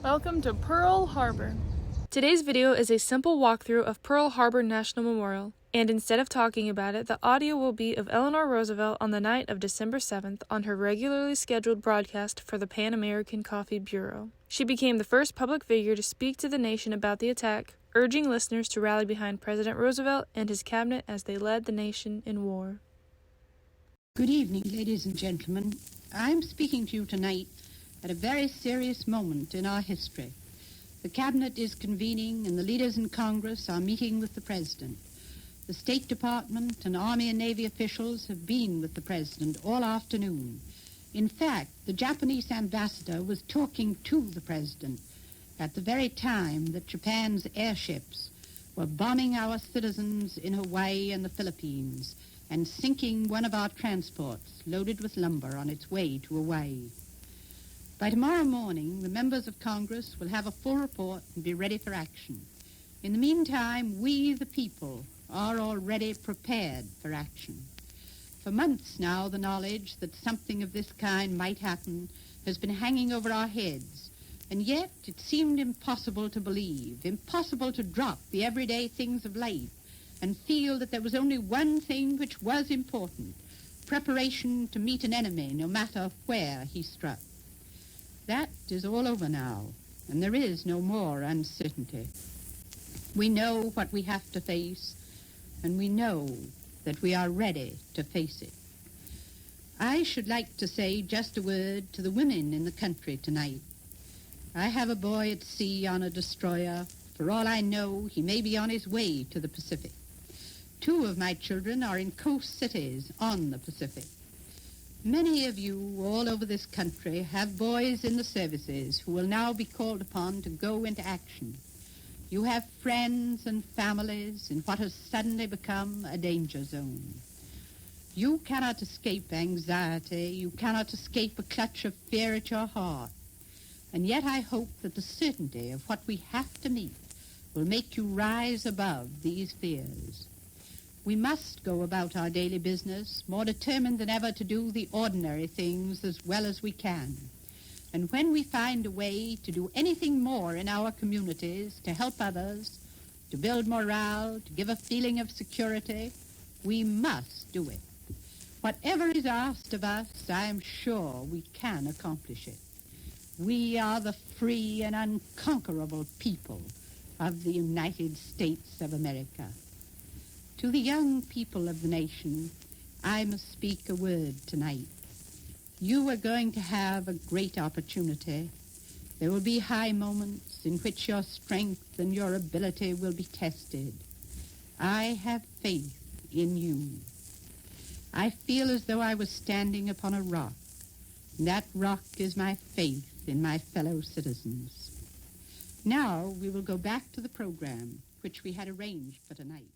Welcome to Pearl Harbor. Today's video is a simple walkthrough of Pearl Harbor National Memorial, and instead of talking about it, the audio will be of Eleanor Roosevelt on the night of December 7th on her regularly scheduled broadcast for the Pan American Coffee Bureau. She became the first public figure to speak to the nation about the attack, urging listeners to rally behind President Roosevelt and his cabinet as they led the nation in war. Good evening, ladies and gentlemen. I'm speaking to you tonight at a very serious moment in our history. The Cabinet is convening and the leaders in Congress are meeting with the President. The State Department and Army and Navy officials have been with the President all afternoon. In fact, the Japanese ambassador was talking to the President at the very time that Japan's airships were bombing our citizens in Hawaii and the Philippines and sinking one of our transports loaded with lumber on its way to Hawaii. By tomorrow morning, the members of Congress will have a full report and be ready for action. In the meantime, we, the people, are already prepared for action. For months now, the knowledge that something of this kind might happen has been hanging over our heads, and yet it seemed impossible to believe, impossible to drop the everyday things of life and feel that there was only one thing which was important: preparation to meet an enemy no matter where he struck. That is all over now, and there is no more uncertainty. We know what we have to face, and we know that we are ready to face it. I should like to say just a word to the women in the country tonight. I have a boy at sea on a destroyer. For all I know, he may be on his way to the Pacific. 2 of my children are in coast cities on the Pacific. Many of you all over this country have boys in the services who will now be called upon to go into action. You have friends and families in what has suddenly become a danger zone. You cannot escape anxiety. You cannot escape a clutch of fear at your heart. And yet I hope that the certainty of what we have to meet will make you rise above these fears. We must go about our daily business more determined than ever to do the ordinary things as well as we can. And when we find a way to do anything more in our communities, to help others, to build morale, to give a feeling of security, we must do it. Whatever is asked of us, I am sure we can accomplish it. We are the free and unconquerable people of the United States of America. To the young people of the nation, I must speak a word tonight. You are going to have a great opportunity. There will be high moments in which your strength and your ability will be tested. I have faith in you. I feel as though I was standing upon a rock, and that rock is my faith in my fellow citizens. Now we will go back to the program which we had arranged for tonight.